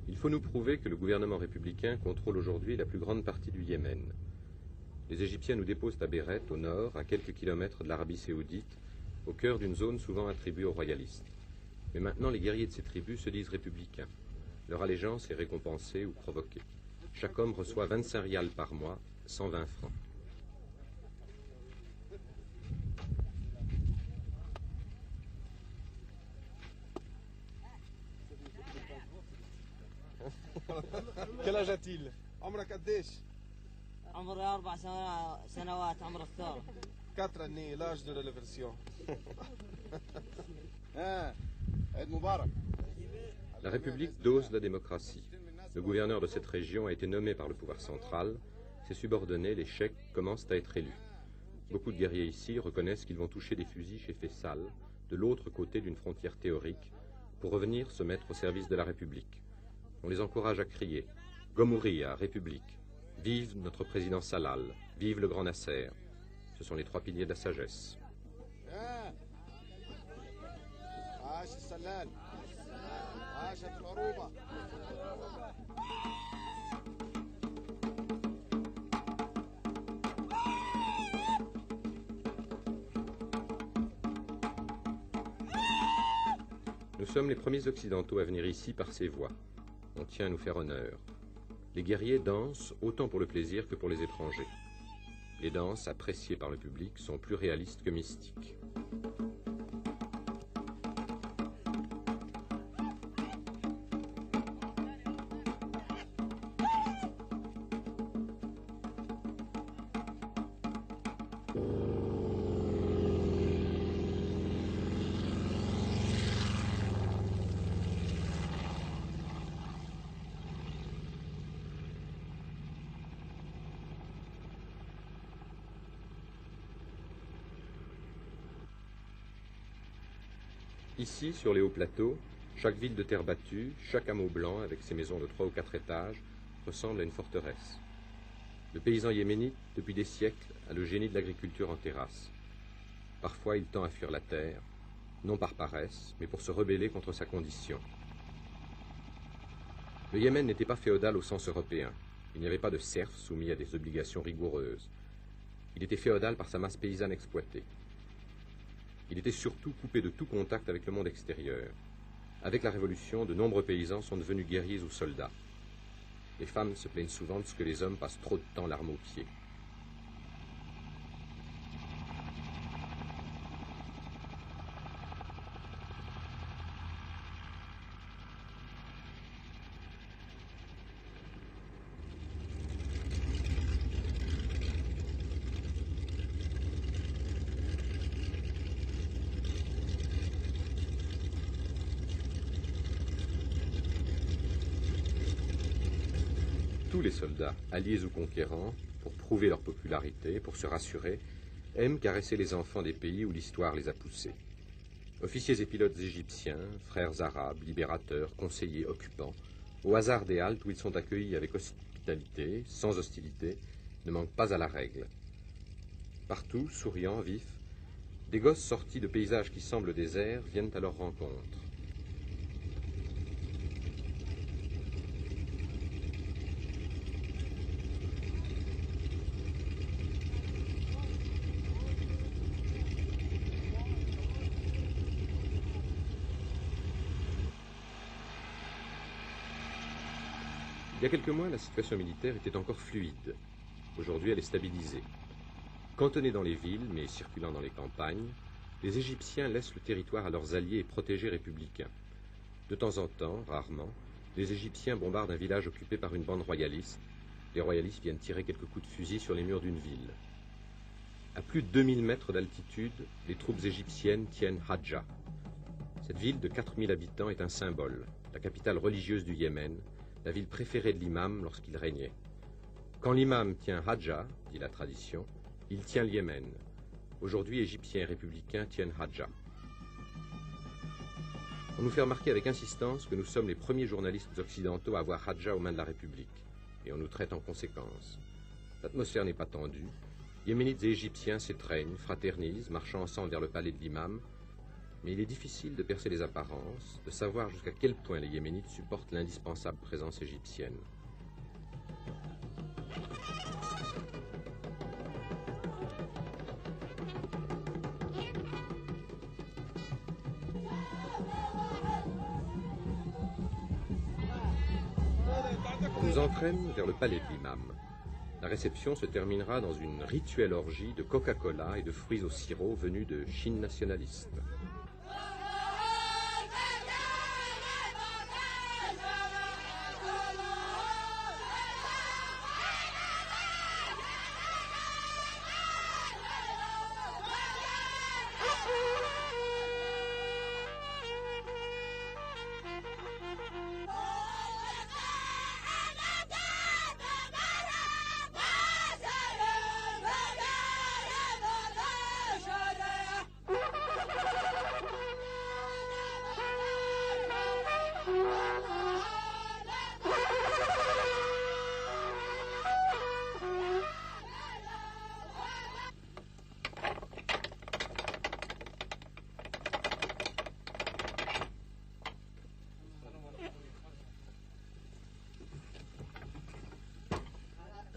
Il faut nous prouver que le gouvernement républicain contrôle aujourd'hui la plus grande partie du Yémen. Les Égyptiens nous déposent à Béret, au nord, à quelques kilomètres de l'Arabie saoudite, au cœur d'une zone souvent attribuée aux royalistes. Mais maintenant, les guerriers de ces tribus se disent républicains. Leur allégeance est récompensée ou provoquée. Chaque homme reçoit 25 rials par mois, 120 francs. Quel âge a-t-il? عمرك قديش؟ عمري 4 سنوات عمر الثورة. 4 années, l'âge de la révolution. La République dose la démocratie. Le gouverneur de cette région a été nommé par le pouvoir central. Ses subordonnés, les cheikhs, commencent à être élus. Beaucoup de guerriers ici reconnaissent qu'ils vont toucher des fusils chez Faisal, de l'autre côté d'une frontière théorique, pour revenir se mettre au service de la République. On les encourage à crier « Gomouria, République !» « Vive notre président Salal !»« Vive le grand Nasser !» Ce sont les 3 piliers de la sagesse. Nous sommes les premiers occidentaux à venir ici par ces voies. On tient à nous faire honneur. Les guerriers dansent autant pour le plaisir que pour les étrangers. Les danses, appréciées par le public, sont plus réalistes que mystiques. Ici, sur les hauts plateaux, chaque ville de terre battue, chaque hameau blanc avec ses maisons de 3 ou 4 étages, ressemble à une forteresse. Le paysan yéménite, depuis des siècles, a le génie de l'agriculture en terrasse. Parfois, il tend à fuir la terre, non par paresse, mais pour se rebeller contre sa condition. Le Yémen n'était pas féodal au sens européen. Il n'y avait pas de serfs soumis à des obligations rigoureuses. Il était féodal par sa masse paysanne exploitée. Il était surtout coupé de tout contact avec le monde extérieur. Avec la Révolution, de nombreux paysans sont devenus guerriers ou soldats. Les femmes se plaignent souvent de ce que les hommes passent trop de temps l'arme aux pieds. Tous les soldats, alliés ou conquérants, pour prouver leur popularité, pour se rassurer, aiment caresser les enfants des pays où l'histoire les a poussés. Officiers et pilotes égyptiens, frères arabes, libérateurs, conseillers, occupants, au hasard des haltes où ils sont accueillis avec hospitalité, sans hostilité, ne manquent pas à la règle. Partout, souriants, vifs, des gosses sortis de paysages qui semblent déserts viennent à leur rencontre. Il y a quelques mois, la situation militaire était encore fluide. Aujourd'hui, elle est stabilisée. Cantonnés dans les villes, mais circulant dans les campagnes, les Égyptiens laissent le territoire à leurs alliés et protégés républicains. De temps en temps, rarement, les Égyptiens bombardent un village occupé par une bande royaliste. Les royalistes viennent tirer quelques coups de fusil sur les murs d'une ville. À plus de 2000 mètres d'altitude, les troupes égyptiennes tiennent Hadja. Cette ville de 4000 habitants est un symbole, la capitale religieuse du Yémen, la ville préférée de l'imam lorsqu'il régnait. Quand l'imam tient Hadja, dit la tradition, il tient le Yémen. Aujourd'hui, Égyptiens et républicains tiennent Hadja. On nous fait remarquer avec insistance que nous sommes les premiers journalistes occidentaux à voir Hadja aux mains de la République, et on nous traite en conséquence. L'atmosphère n'est pas tendue. Yéménites et Égyptiens s'étreignent, fraternisent, marchant ensemble vers le palais de l'imam, Mais il est difficile de percer les apparences, de savoir jusqu'à quel point les Yéménites supportent l'indispensable présence égyptienne. On nous entraîne vers le palais de l'imam. La réception se terminera dans une rituelle orgie de Coca-Cola et de fruits au sirop venus de Chine nationaliste.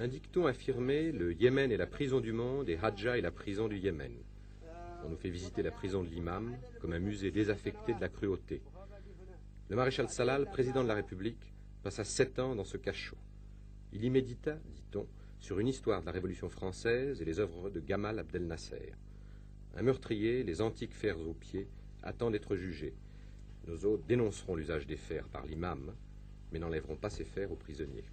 Un dicton affirmait « Le Yémen est la prison du monde et Hadja est la prison du Yémen ». On nous fait visiter la prison de l'imam comme un musée désaffecté de la cruauté. Le maréchal Salal, président de la République, passa 7 ans dans ce cachot. Il y médita, dit-on, sur une histoire de la Révolution française et les œuvres de Gamal Abdel Nasser. Un meurtrier, les antiques fers aux pieds, attend d'être jugé. Nos hôtes dénonceront l'usage des fers par l'imam, mais n'enlèveront pas ces fers aux prisonniers.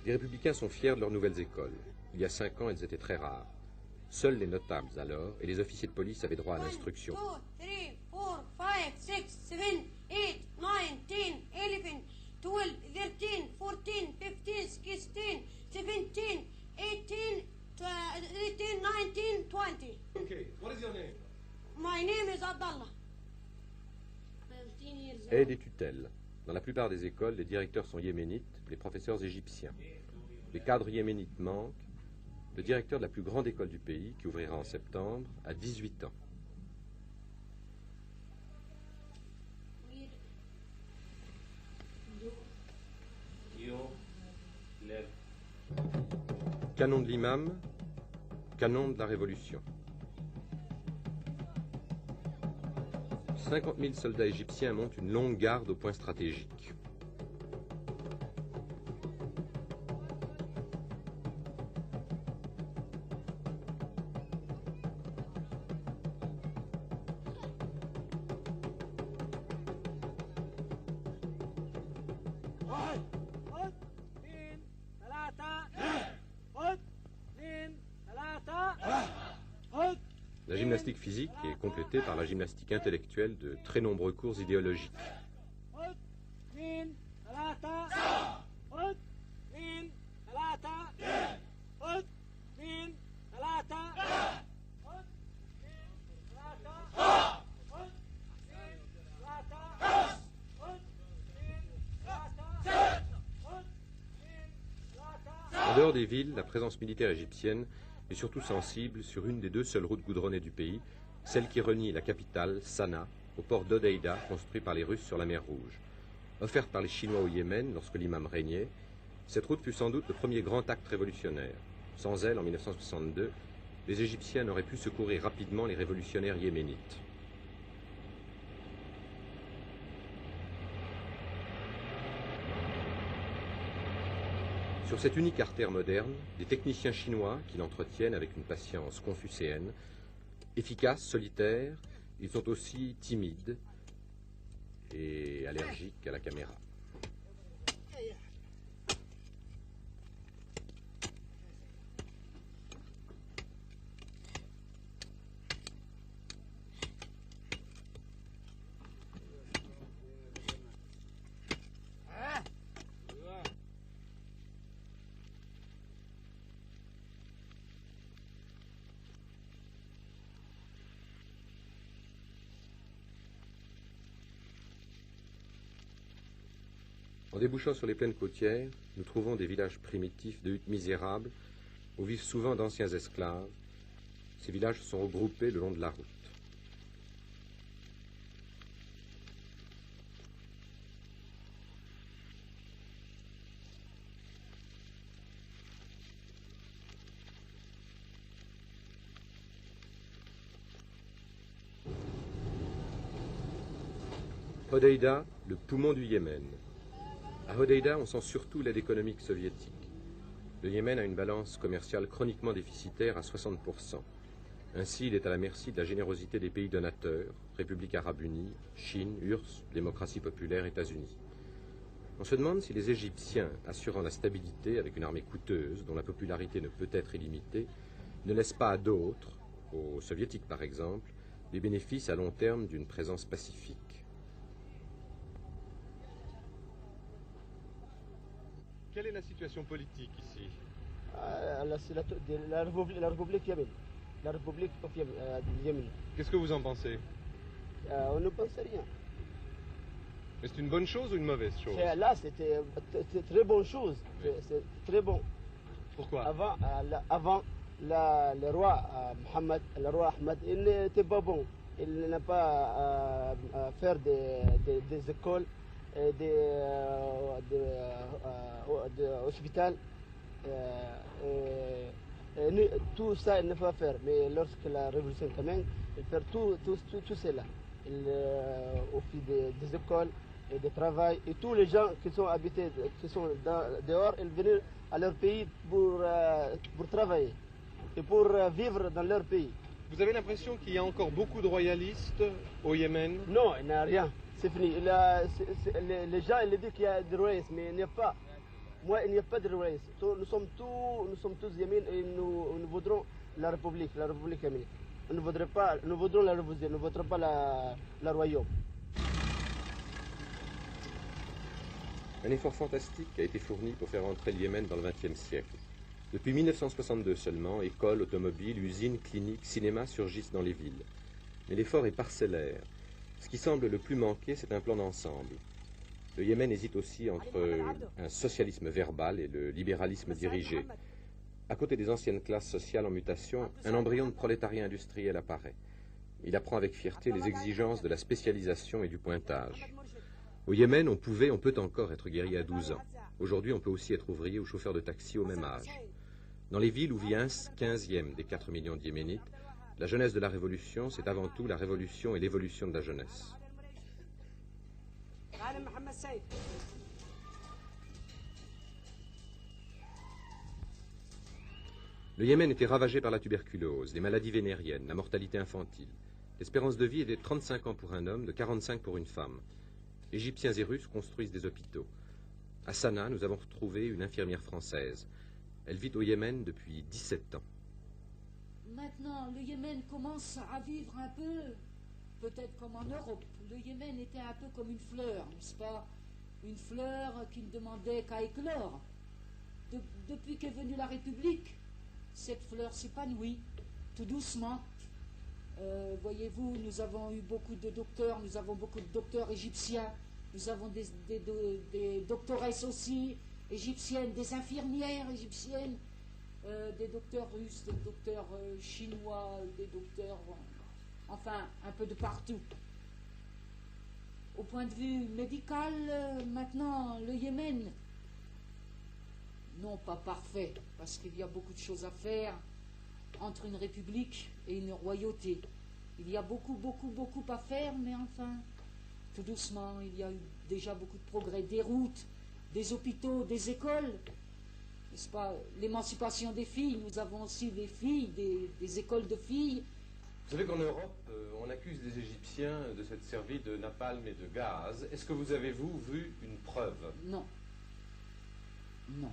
Les républicains sont fiers de leurs nouvelles écoles. Il y a 5 ans, elles étaient très rares. Seuls les notables alors et les officiers de police avaient droit à l'instruction. 1, 2, 3, 4, 5, 6, 7, 8, 9, 10, 11, 12, 13, 14, 15, 16, 17, 18, 19, 20. Okay, what is your name? My name is Abdallah. Aide et tutelle. Dans la plupart des écoles, les directeurs sont yéménites, les professeurs égyptiens. Les cadres yéménites manquent. Le directeur de la plus grande école du pays, qui ouvrira en septembre, a 18 ans. Canon de l'imam, canon de la Révolution. 50 000 soldats égyptiens montent une longue garde au point stratégique. La gymnastique physique est complétée par la gymnastique intellectuelle de très nombreux cours idéologiques. En dehors des villes, la présence militaire égyptienne est surtout sensible sur une des 2 seules routes goudronnées du pays, celle qui relie la capitale, Sanaa, au port d'Hodeïda, construit par les Russes sur la mer Rouge. Offerte par les Chinois au Yémen lorsque l'imam régnait, cette route fut sans doute le premier grand acte révolutionnaire. Sans elle, en 1962, les Égyptiens n'auraient pu secourir rapidement les révolutionnaires yéménites. Sur cette unique artère moderne, des techniciens chinois qui l'entretiennent avec une patience confucéenne. Efficaces, solitaires, ils sont aussi timides et allergiques à la caméra. En débouchant sur les plaines côtières, nous trouvons des villages primitifs de huttes misérables où vivent souvent d'anciens esclaves. Ces villages sont regroupés le long de la route. Hodeïda, le poumon du Yémen. À Hodeïda, on sent surtout l'aide économique soviétique. Le Yémen a une balance commerciale chroniquement déficitaire à 60%. Ainsi, il est à la merci de la générosité des pays donateurs, République arabe unie, Chine, URSS, démocratie populaire, États-Unis. On se demande si les Égyptiens, assurant la stabilité avec une armée coûteuse, dont la popularité ne peut être illimitée, ne laissent pas à d'autres, aux soviétiques par exemple, les bénéfices à long terme d'une présence pacifique. Quelle est la situation politique ici? La République Yémen. La République du Yémen. Qu'est-ce que vous en pensez? On ne pense rien. Mais c'est une bonne chose ou une mauvaise chose? Là, c'était très bonne chose. C'est très bon. Pourquoi? Avant le roi Mohammed, le roi Ahmed, il n'était pas bon. Il n'a pas faire des écoles, des hôpitaux. Tout ça, il ne peut pas faire. Mais lorsque la révolution commence, il fait tout cela. Il fait des écoles et des travail. Et tous les gens qui sont habités, qui sont dehors, ils viennent à leur pays pour travailler et pour vivre dans leur pays. Vous avez l'impression qu'il y a encore beaucoup de royalistes au Yémen? Non, il n'y a rien. C'est fini. Les gens ils disent qu'il y a des royalistes, mais il n'y a pas. Moi, il n'y a pas de royalistes. Nous sommes tous Yémen et nous voudrons la République yéménite. Nous voudrons la révolution, nous ne voudrons pas la royaume. Un effort fantastique a été fourni pour faire entrer le Yémen dans le XXe siècle. Depuis 1962 seulement, écoles, automobiles, usines, cliniques, cinémas surgissent dans les villes. Mais l'effort est parcellaire. Ce qui semble le plus manquer, c'est un plan d'ensemble. Le Yémen hésite aussi entre un socialisme verbal et le libéralisme dirigé. À côté des anciennes classes sociales en mutation, un embryon de prolétariat industriel apparaît. Il apprend avec fierté les exigences de la spécialisation et du pointage. Au Yémen, on peut encore être guerrier à 12 ans. Aujourd'hui, on peut aussi être ouvrier ou chauffeur de taxi au même âge. Dans les villes où vit un 15e des 4 millions de Yéménites, la jeunesse de la Révolution, c'est avant tout la révolution et l'évolution de la jeunesse. Le Yémen était ravagé par la tuberculose, les maladies vénériennes, la mortalité infantile. L'espérance de vie est de 35 ans pour un homme, de 45 pour une femme. Égyptiens et Russes construisent des hôpitaux. À Sanaa, nous avons retrouvé une infirmière française. Elle vit au Yémen depuis 17 ans. Maintenant, le Yémen commence à vivre un peu, peut-être comme en Europe. Le Yémen était un peu comme une fleur, n'est-ce pas? Une fleur qui ne demandait qu'à éclore. Depuis qu'est venue la République, cette fleur s'épanouit, tout doucement. Voyez-vous, nous avons eu beaucoup de docteurs, nous avons beaucoup de docteurs égyptiens, nous avons des doctoresses aussi égyptiennes, des infirmières égyptiennes, des docteurs russes, des docteurs chinois, des docteurs, enfin, un peu de partout. Au point de vue médical, maintenant, le Yémen, non pas parfait, parce qu'il y a beaucoup de choses à faire entre une république et une royauté. Il y a beaucoup à faire, mais enfin, tout doucement, il y a eu déjà beaucoup de progrès, des routes, des hôpitaux, des écoles, n'est-ce pas? L'émancipation des filles, nous avons aussi des filles, des écoles de filles. Vous savez qu'en Europe, on accuse les Égyptiens de s'être servis de napalm et de gaz. Est-ce que vous avez, vu une preuve? Non. Non.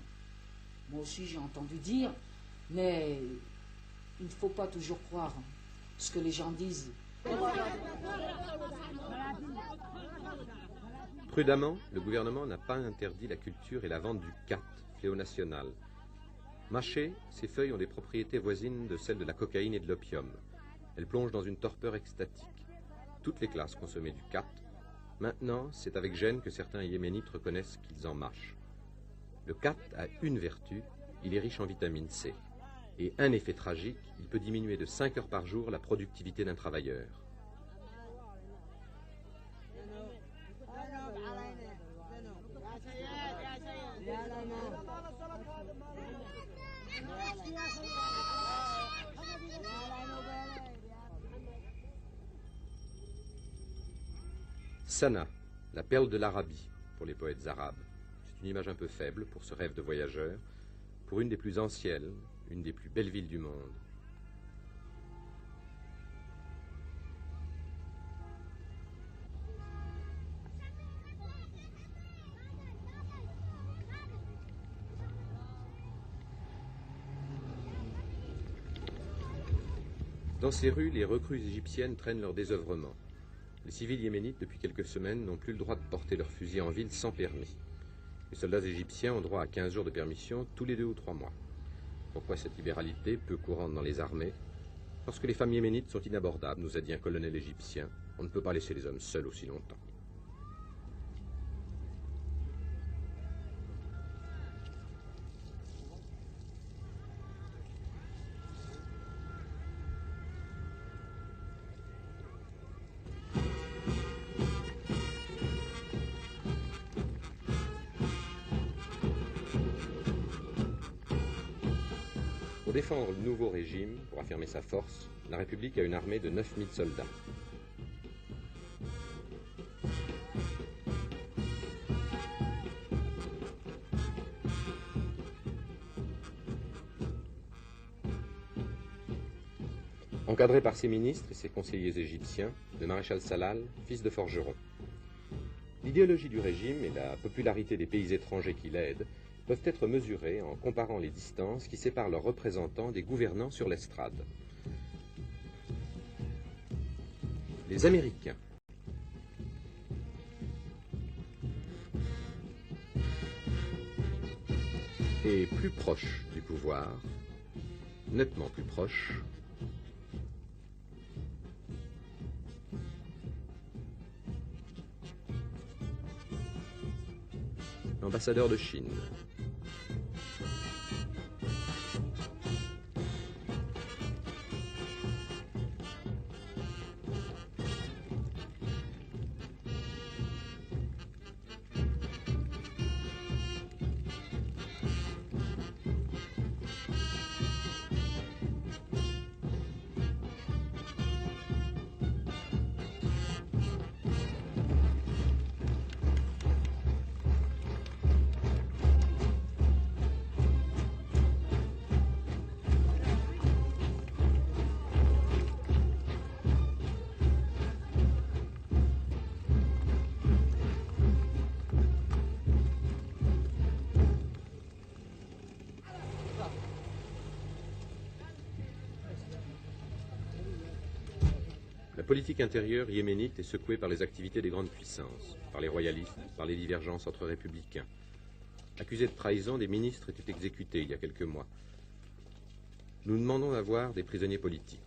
Moi aussi, j'ai entendu dire, mais il ne faut pas toujours croire ce que les gens disent. Prudemment, le gouvernement n'a pas interdit la culture et la vente du khat, fléau national. Mâchées, ces feuilles ont des propriétés voisines de celles de la cocaïne et de l'opium. Elles plongent dans une torpeur extatique. Toutes les classes consommaient du khat. Maintenant, c'est avec gêne que certains Yéménites reconnaissent qu'ils en mâchent. Le khat a une vertu, il est riche en vitamine C. Et un effet tragique, il peut diminuer de 5 heures par jour la productivité d'un travailleur. Sanaa, la perle de l'Arabie pour les poètes arabes. C'est une image un peu faible pour ce rêve de voyageur, pour une des plus anciennes, une des plus belles villes du monde. Dans ces rues, les recrues égyptiennes traînent leur désœuvrement. Les civils yéménites, depuis quelques semaines, n'ont plus le droit de porter leurs fusils en ville sans permis. Les soldats égyptiens ont droit à 15 jours de permission tous les 2 ou 3 mois. Pourquoi cette libéralité, peu courante dans les armées? Parce que les femmes yéménites sont inabordables, nous a dit un colonel égyptien. On ne peut pas laisser les hommes seuls aussi longtemps. Pour défendre le nouveau régime, pour affirmer sa force, la République a une armée de 9000 soldats. Encadré par ses ministres et ses conseillers égyptiens, le maréchal Salal, fils de forgeron. L'idéologie du régime et la popularité des pays étrangers qui l'aident peuvent être mesurés en comparant les distances qui séparent leurs représentants des gouvernants sur l'estrade. Les Américains. Et plus proches du pouvoir, nettement plus proches, l'ambassadeur de Chine. La politique intérieure yéménite est secouée par les activités des grandes puissances, par les royalistes, par les divergences entre républicains. Accusés de trahison, des ministres étaient exécutés il y a quelques mois. Nous demandons d'avoir des prisonniers politiques.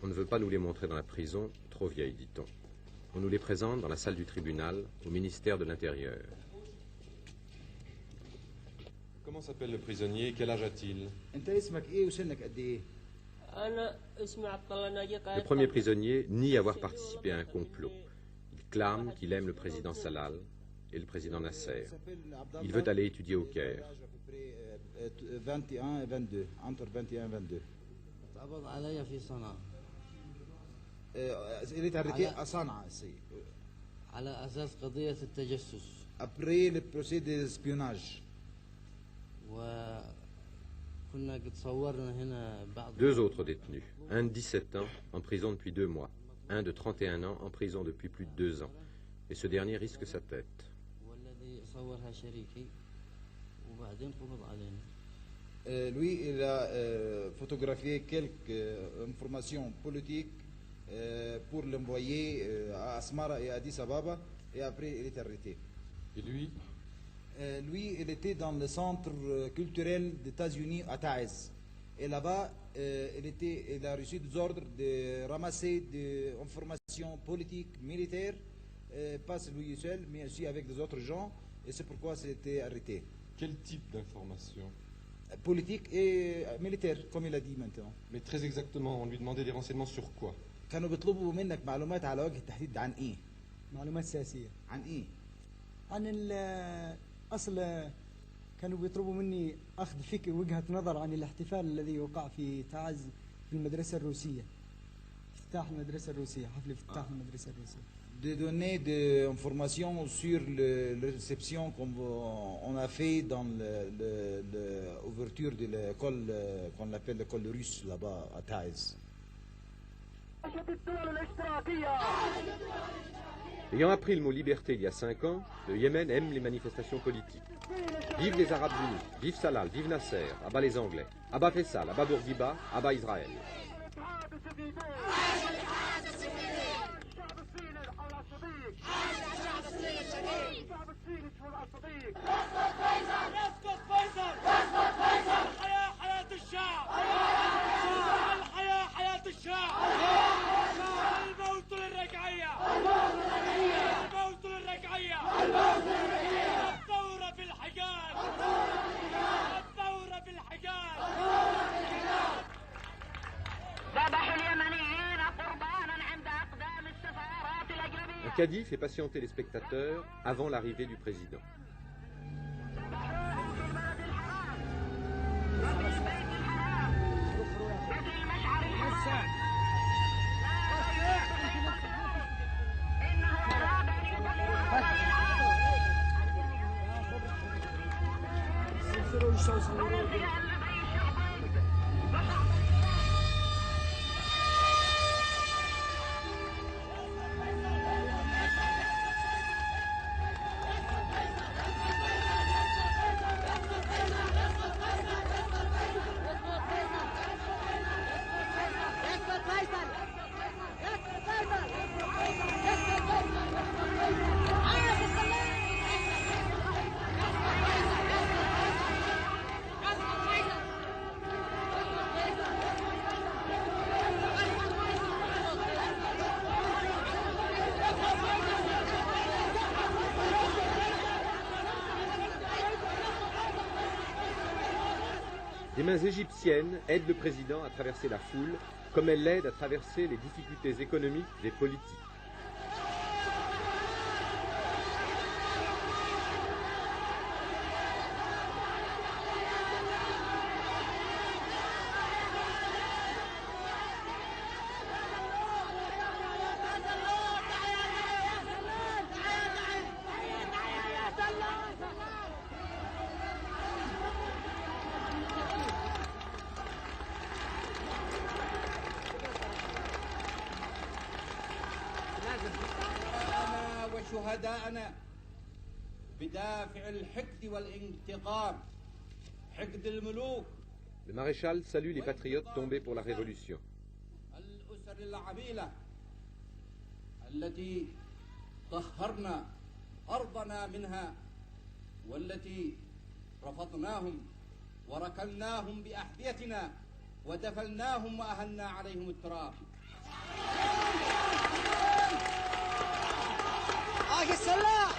On ne veut pas nous les montrer dans la prison, trop vieille, dit-on. On nous les présente dans la salle du tribunal, au ministère de l'Intérieur. Comment s'appelle le prisonnier? Quel âge a-t-il? Le premier prisonnier nie avoir participé à un complot. Il clame qu'il aime le président Salal et le président Nasser. Il veut aller étudier au Caire. 21 et 22, entre 21 et 22. Il est arrêté à Sanaa. Après le procès d'espionnage. 2 autres détenus, un de 17 ans en prison depuis 2 mois, un de 31 ans en prison depuis plus de 2 ans. Et ce dernier risque sa tête. Lui, il a photographié quelques informations politiques pour l'envoyer à Asmara et à Addis Ababa, et après il est arrêté. Et lui? Lui, il était dans le centre culturel des États-Unis à Taïs. Et là-bas, il a reçu des ordres de ramasser des informations politiques, militaires, pas lui seul, mais aussi avec des autres gens, et c'est pourquoi c'était arrêté. Quel type d'information? Politique et militaire, comme il a dit maintenant. Mais très exactement, on lui demandait des renseignements sur quoi? كانوا بيطلبوا منك معلومات على وجه التحديد عن ايه؟ معلومات سياسية عن ايه؟ عن أصل كانوا بيطلبوا مني أخذ فكر وجهة نظر عن الاحتفال الذي وقع في تعز في المدرسة الروسية. افتتاح المدرسة الروسية، حفل افتتاح المدرسة الروسية. De donner des informations sur la réception qu'on a fait dans l'ouverture de l'école qu'on appelle l'école russe là-bas à Taïz. Ayant appris le mot liberté il y a 5 ans, le Yémen aime les manifestations politiques. Vive les Arabes unis, vive Salal, vive Nasser, abat les Anglais, abat Faisal, abat Bourguiba, abat Israël. Un cadi fait patienter les spectateurs avant l'arrivée du président. Des mains égyptiennes aident le président à traverser la foule, comme elles l'aident à traverser les difficultés économiques des politiques. شهداءنا بدافع الحقد والانتقام حقد الملوك. Le maréchal salue les patriotes tombés pour la révolution. الأسر العميلة التي طهرنا أرضنا منها والتي رفضناهم وركلناهم بأحذيتنا ودفناهم وأهلنا عليهم التراب. آه السلاح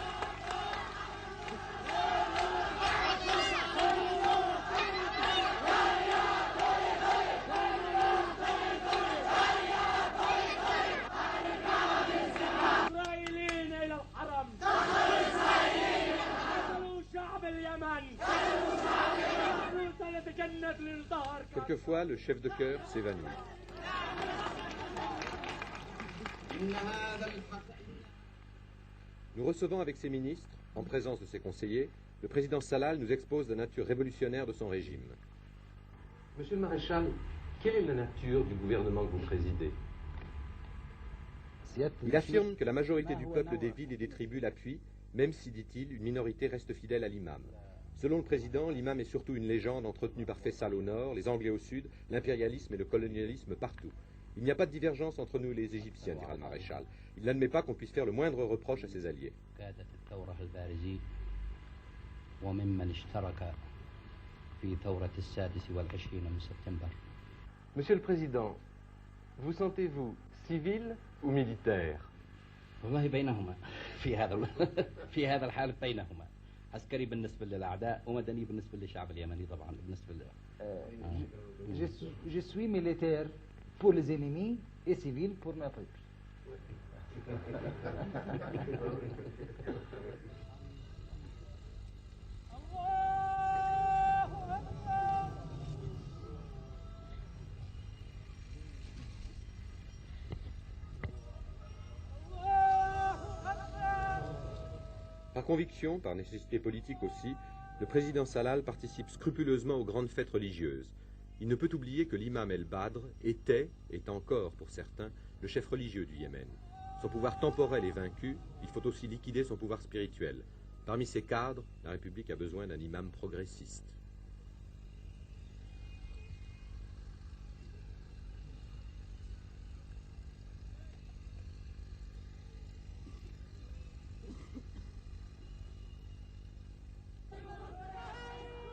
إسرائيليين إلى الحرم قتلوا شعب اليمن سنتجند للظهر. Quelquefois, le chef de chœur s'évanouit. Nous recevons avec ses ministres, en présence de ses conseillers, le président Salal nous expose la nature révolutionnaire de son régime. Monsieur le maréchal, quelle est la nature du gouvernement que vous présidez? Il affirme que la majorité du peuple des villes et des tribus l'appuie, même si, dit-il, une minorité reste fidèle à l'imam. Selon le président, l'imam est surtout une légende entretenue par Faisal au nord, les Anglais au sud, l'impérialisme et le colonialisme partout. Il n'y a pas de divergence entre nous et les Égyptiens, dira le maréchal. Il n'admet pas qu'on puisse faire le moindre reproche à ses alliés. Monsieur le Président, vous sentez-vous civil ou militaire? والله بينهما في هذا الحال بينهما عسكري بالنسبة للأعداء ومدني بالنسبة للشعب اليمني طبعا بالنسبة Je suis militaire pour les ennemis et civil pour ma peuple. Par conviction, par nécessité politique aussi, le président Salal participe scrupuleusement aux grandes fêtes religieuses. Il ne peut oublier que l'imam El-Badr est encore pour certains, le chef religieux du Yémen. Son pouvoir temporel est vaincu, il faut aussi liquider son pouvoir spirituel. Parmi ses cadres, la République a besoin d'un imam progressiste.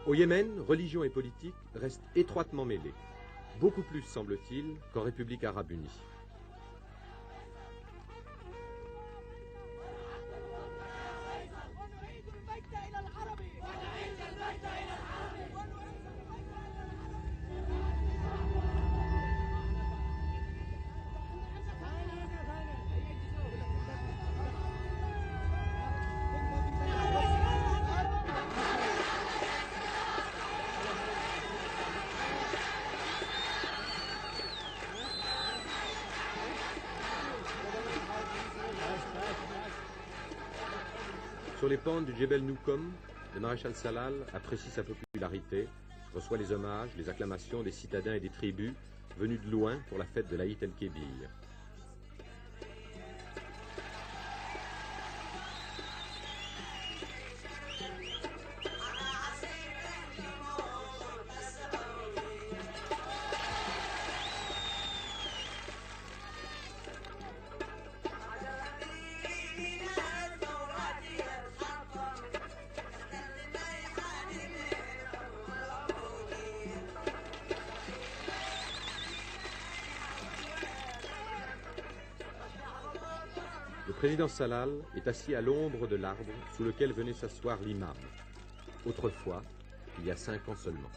Au Yémen, religion et politique restent étroitement mêlées. Beaucoup plus, semble-t-il, qu'en République arabe unie. Sur les pentes du Djebel Noukom, le maréchal Salal apprécie sa popularité, reçoit les hommages, les acclamations des citadins et des tribus venus de loin pour la fête de l'Aït el-Kébir. Le président Salal est assis à l'ombre de l'arbre sous lequel venait s'asseoir l'imam. Autrefois, il y a 5 ans seulement.